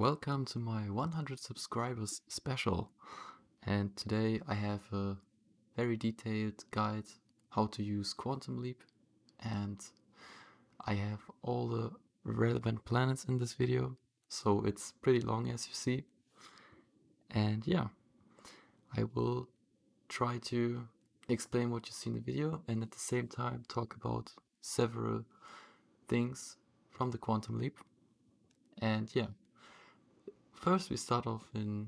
welcome to my 100 subscribers special. And today I have a very detailed guide how to use Quantum Leap, and I have all the relevant planets in this video, so it's pretty long as you see. And yeah, I will try to explain what you see in the video and at the same time talk about several things from the Quantum Leap. And yeah, first we start off in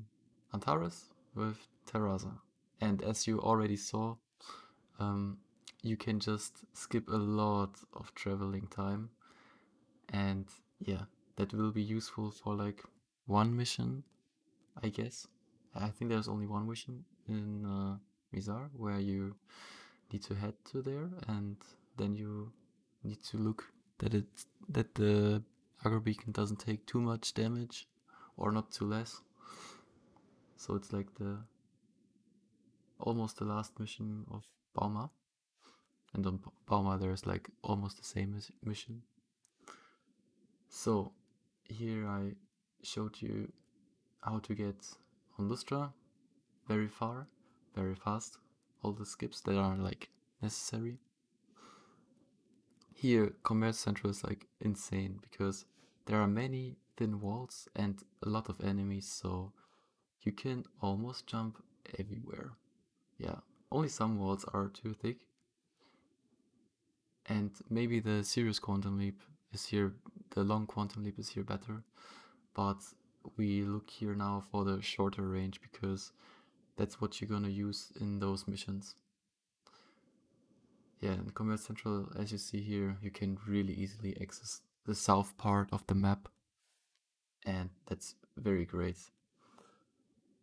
Antares with Terasa. And as you already saw, um, you can just skip a lot of traveling time. And yeah, that will be useful for like one mission, I guess. I think there's only one mission in Mizar where you need to head to there, and then you need to look that the aggro beacon doesn't take too much damage or not too less. So it's like the almost the last mission of Baumar, and on Baumar there's like almost the same mission. So here I showed you how to get on Lustra very far, very fast, all the skips that are like necessary. Here Commerce Central is like insane because there are many thin walls and a lot of enemies, so you can almost jump everywhere. Yeah, only some walls are too thick. And maybe the serious quantum leap is here, the long quantum leap is here better. But we look here now for the shorter range because that's what you're gonna use in those missions. Yeah, in Combat Central, as you see here, you can really easily access the south part of the map. And that's very great.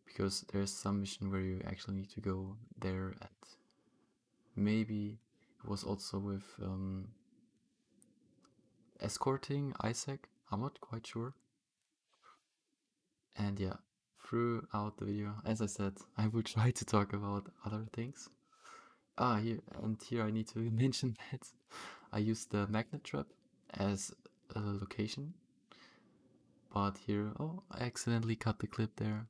Because there's some mission where you actually need to go there, and maybe it was also with escorting Isaac. I'm not quite sure. And yeah, throughout the video, as I said, I will try to talk about other things. Here I need to mention that I used the magnet trap as a location. But here, oh, I accidentally cut the clip there.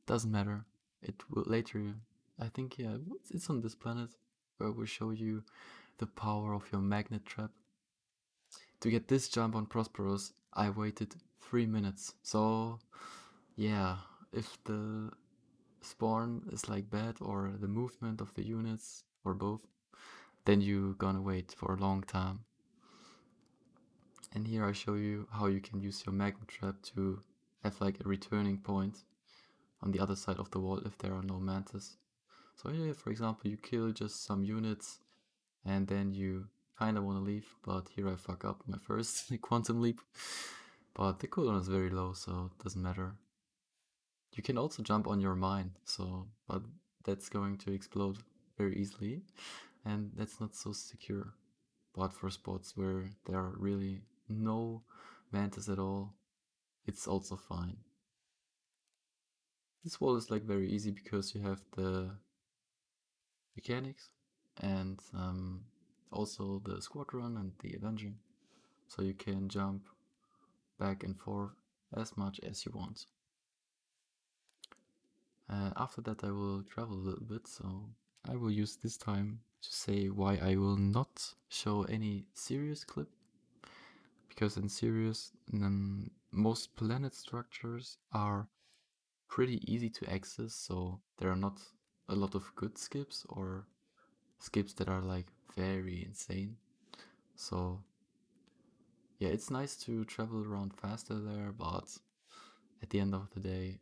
Doesn't matter. It will later, I think, yeah, it's on this planet where we'll show you the power of your magnet trap. To get this jump on Prosperous, I waited 3 minutes. So, yeah, if the spawn is like bad or the movement of the units or both, then you're gonna wait for a long time. And here I show you how you can use your magnet trap to have like a returning point on the other side of the wall if there are no Mantis. So here, for example, you kill just some units and then you kinda wanna leave, but here I fuck up my first quantum leap. But the cooldown is very low, so it doesn't matter. You can also jump on your mine, but that's going to explode very easily, and that's not so secure. But for spots where there are really no Mantis at all, it's also fine. This wall is like very easy because you have the mechanics and also the squadron and the Avenger, so you can jump back and forth as much as you want. After that I will travel a little bit, so I will use this time to say why I will not show any serious clip, because in serious most planet structures are pretty easy to access, so there are not a lot of good skips or skips that are like very insane. So yeah, it's nice to travel around faster there, but at the end of the day,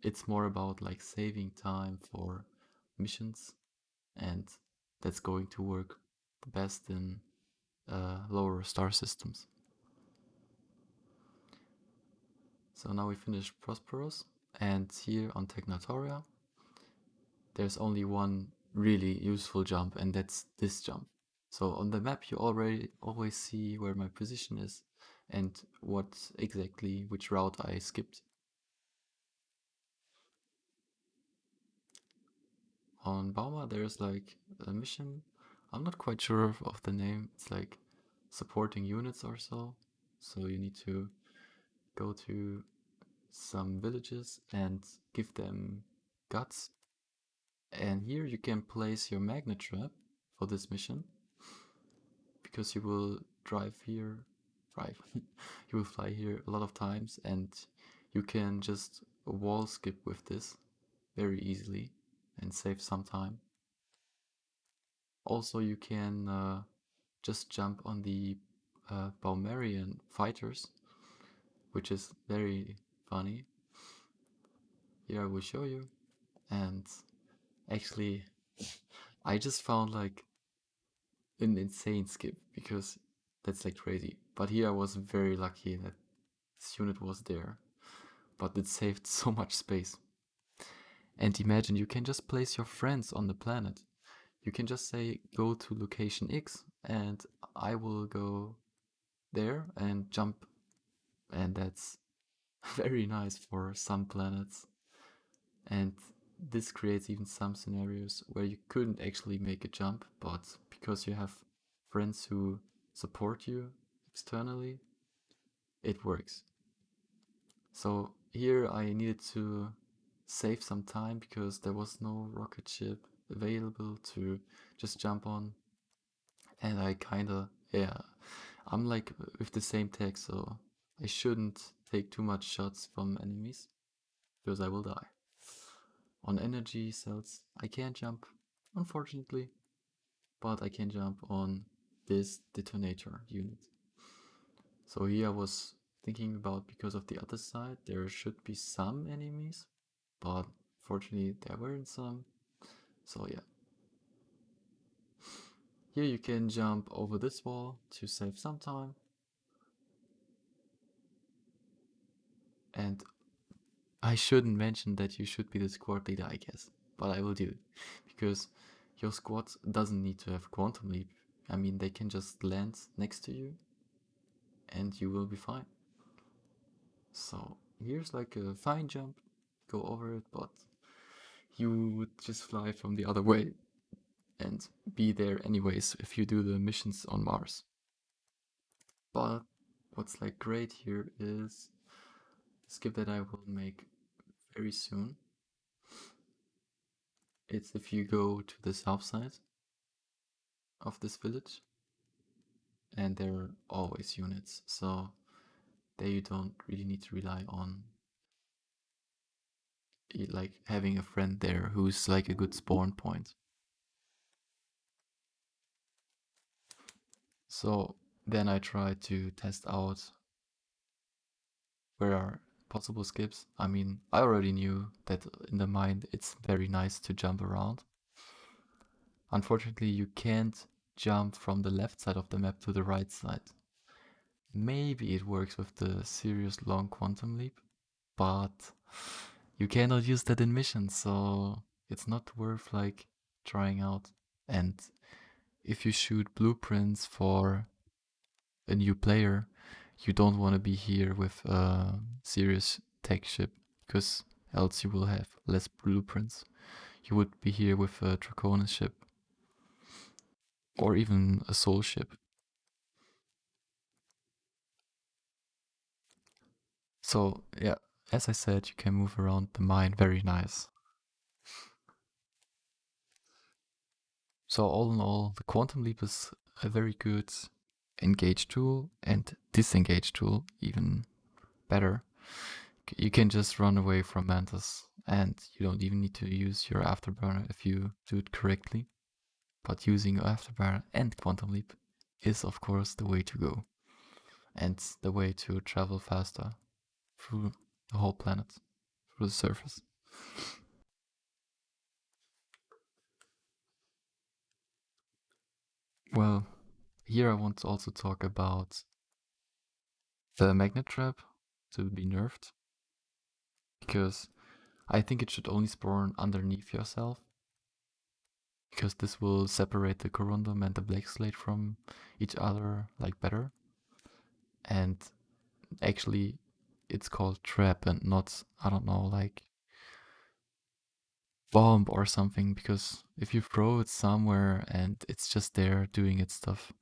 it's more about like saving time for missions, and that's going to work best in lower star systems. So now we finished Prosperous, and here on Technatoria, there's only one really useful jump, and that's this jump. So on the map you always see where my position is and which route I skipped. On Baumar there's like a mission, I'm not quite sure of the name, it's like supporting units or so. So you need to go to some villages and give them guts. And here you can place your magnet trap for this mission, because you will drive here, drive, you will fly here a lot of times, and you can just wall skip with this very easily and save some time. Also, you can just jump on the Baumarian fighters, which is very funny. Here I will show you. And actually, I just found like an insane skip, because that's like crazy. But here I was very lucky that this unit was there, but it saved so much space. And imagine, you can just place your friends on the planet. You can just say, go to location X, and I will go there and jump. And that's very nice for some planets. And this creates even some scenarios where you couldn't actually make a jump, but because you have friends who support you externally, it works. So here I needed to save some time because there was no rocket ship available to just jump on. And I kinda, yeah, I'm like with the same tech, so I shouldn't take too much shots from enemies, because I will die. On energy cells, I can't jump, unfortunately, but I can jump on this detonator unit. So here I was thinking about, because of the other side, there should be some enemies, but fortunately there weren't some. So yeah. Here you can jump over this wall to save some time. And I shouldn't mention that you should be the squad leader, I guess, but I will do it, because your squad doesn't need to have quantum leap. I mean, they can just land next to you and you will be fine. So here's like a fine jump, go over it, but you would just fly from the other way and be there anyways if you do the missions on Mars. But what's like great here is the skip that I will make very soon. It's if you go to the south side of this village, and there are always units, so there you don't really need to rely on like having a friend there who's like a good spawn point. So then I try to test out where are possible skips. I mean, I already knew that in the mine it's very nice to jump around. Unfortunately, you can't jump from the left side of the map to the right side. Maybe it works with the serious long quantum leap, but you cannot use that in missions, so it's not worth like trying out. And if you shoot blueprints for a new player, you don't want to be here with a serious tech ship, because else you will have less blueprints. You would be here with a Draconis ship, or even a soul ship. So yeah, as I said, you can move around the mine very nice. So all in all, the quantum leap is a very good engage tool, and disengage tool even better. You can just run away from Mantis, and you don't even need to use your afterburner if you do it correctly. But using your afterburner and quantum leap is of course the way to go, and the way to travel faster through the whole planet, through the surface. Well, here I want to also talk about the magnet trap to be nerfed, because I think it should only spawn underneath yourself, because this will separate the corundum and the black slate from each other like better. And actually it's called trap and not, I don't know, like bomb or something, because if you throw it somewhere and it's just there doing its stuff,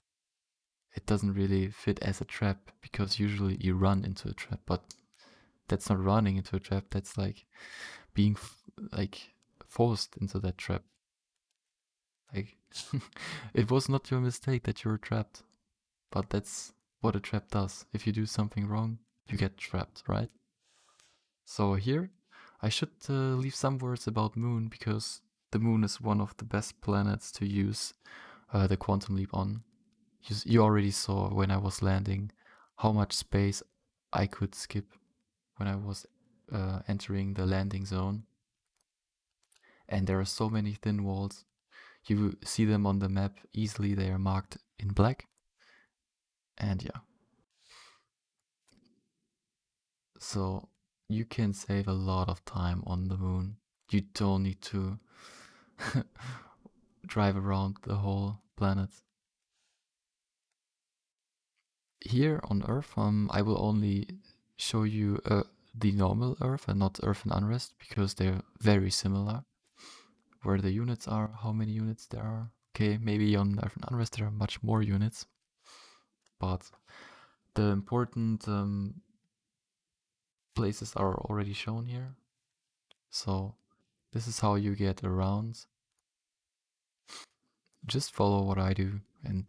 it doesn't really fit as a trap, because usually you run into a trap. But That's not running into a trap. That's like being like forced into that trap. Like it was not your mistake that you were trapped, but that's what a trap does. If you do something wrong, you get trapped, right? So here, I should leave some words about Moon because the Moon is one of the best planets to use the quantum leap on. You already saw when I was landing how much space I could skip when I was entering the landing zone. And there are so many thin walls. You see them on the map easily, they are marked in black. And yeah. So you can save a lot of time on the moon. You don't need to drive around the whole planet. Here on Earth, I will only show you the normal Earth and not Earth and Unrest because they're very similar. Where the units are, how many units there are. Okay, maybe on Earth and Unrest there are much more units. But the important places are already shown here. So this is how you get around. Just follow what I do and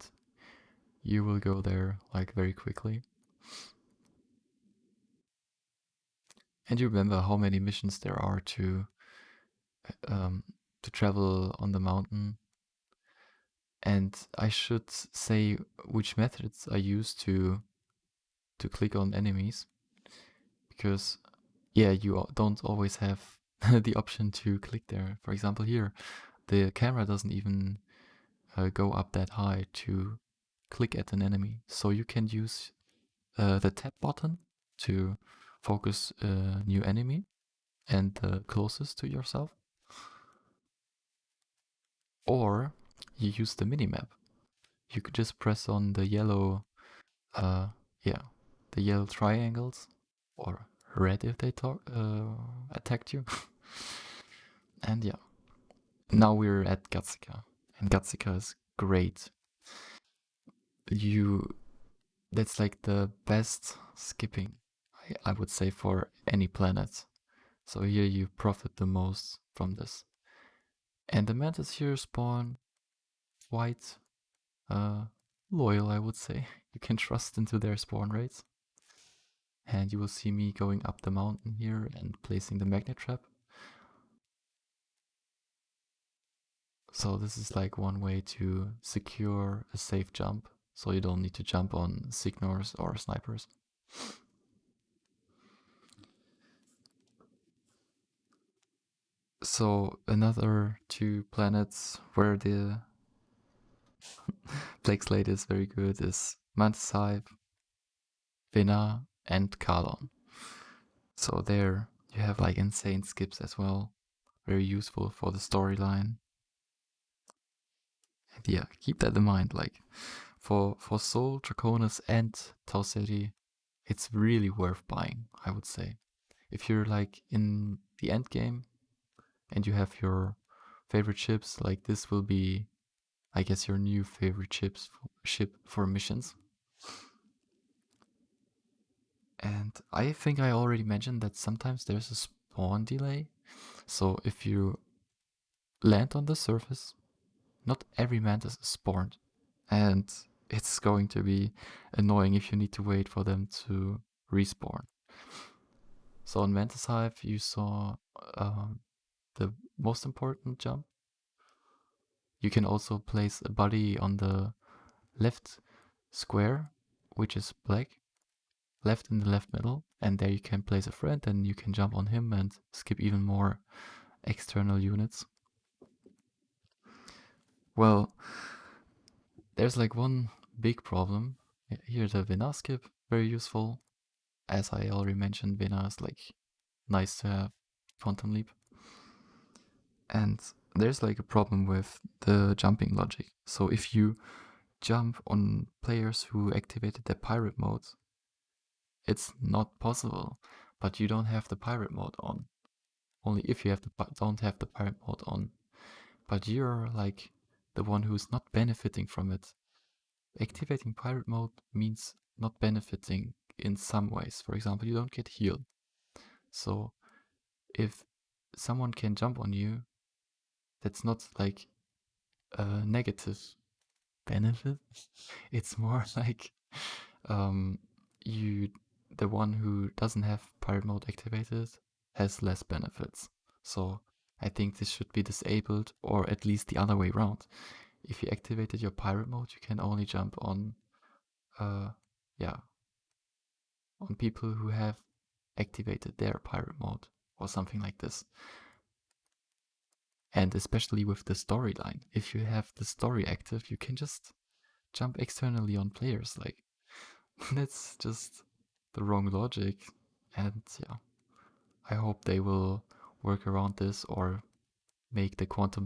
you will go there like very quickly. And you remember how many missions there are to travel on the mountain. And I should say which methods I use to click on enemies, because yeah, you don't always have the option to click there. For example, here the camera doesn't even go up that high to click at an enemy, so you can use the tab button to focus a new enemy and the closest to yourself, or you use the minimap. You could just press on the yellow, yeah, the yellow triangles, or red if they attacked you. And yeah, now we're at Gazica, and Gazica is great. That's like the best skipping, I would say, for any planet. So here you profit the most from this. And the mantis here spawn quite loyal, I would say. You can trust into their spawn rates. And you will see me going up the mountain here and placing the magnet trap. So this is like one way to secure a safe jump, so you don't need to jump on signors or snipers. So another two planets where the Plague Slate is very good is Mantis, Hive, Vénar, and Calon. So there you have like insane skips as well, very useful for the storyline. And yeah, keep that in mind. Like for Soul, Draconis, and Ceti, it's really worth buying, I would say. If you're like in the end game and you have your favorite ships, like this will be, I guess, your new favorite ship for missions. And I think I already mentioned that sometimes there's a spawn delay. So if you land on the surface, not every mantis is spawned. And it's going to be annoying if you need to wait for them to respawn. So on Mantis Hive, you saw the most important jump. You can also place a body on the left square, which is black, left in the left middle, and there you can place a friend and you can jump on him and skip even more external units. Well, there's like one big problem. Here's the Vénar skip, very useful. As I already mentioned, Vénar is like nice to have quantum leap. And there's like a problem with the jumping logic. So if you jump on players who activated their pirate mode, it's not possible. But you don't have the pirate mode on. Only if you don't have the pirate mode on. But you're like the one who's not benefiting from it. Activating pirate mode means not benefiting in some ways. For example, you don't get healed. So if someone can jump on you, that's not like a negative benefit. It's more like you, the one who doesn't have pirate mode activated, has less benefits. So I think this should be disabled, or at least the other way around. If you activated your pirate mode, you can only jump on, yeah, on people who have activated their pirate mode or something like this. And especially with the storyline, if you have the story active, you can just jump externally on players. Like, that's just the wrong logic. And yeah, I hope they will work around this or make the quantum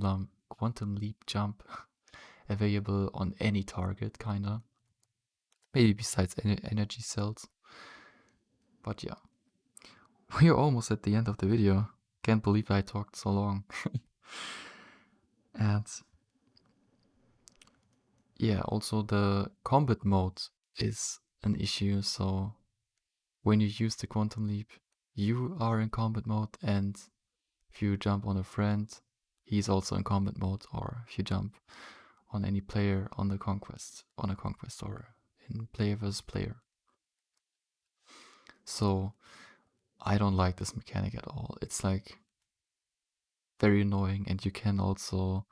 leap jump available on any target, kinda. Maybe besides energy cells. But yeah, we're almost at the end of the video. Can't believe I talked so long. And yeah, also the combat mode is an issue. So when you use the quantum leap, you are in combat mode, and if you jump on a friend, he's also in combat mode, or if you jump on any player on a conquest or in player versus player. So I don't like this mechanic at all. It's like very annoying, and you can also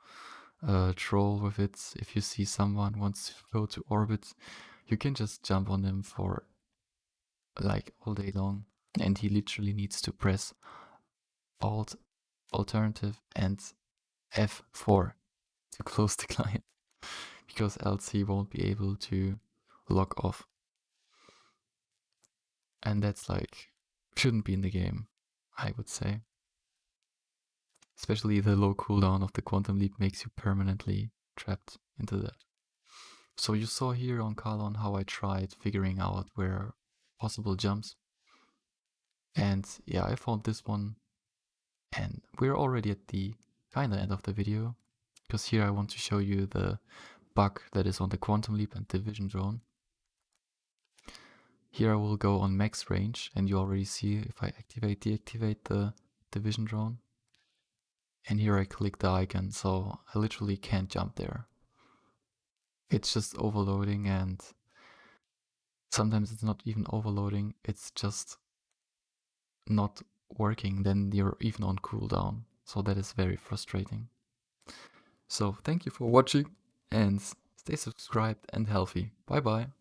troll with it. If you see someone wants to go to orbit, you can just jump on him for like all day long, and he literally needs to press Alt, Alternative, and F4 to close the client, because else he won't be able to log off. And that's like, shouldn't be in the game, I would say. Especially the low cooldown of the quantum leap makes you permanently trapped into that. So you saw here on Calon how I tried figuring out where possible jumps. And yeah, I found this one. And we're already at the kinda end of the video, because here I want to show you the bug that is on the quantum leap and division drone. Here I will go on max range, and you already see if I deactivate the division drone. And here I click the icon, so I literally can't jump there. It's just overloading, and sometimes it's not even overloading, it's just not working, then you're even on cooldown. So that is very frustrating. So thank you for watching, and stay subscribed and healthy. Bye bye.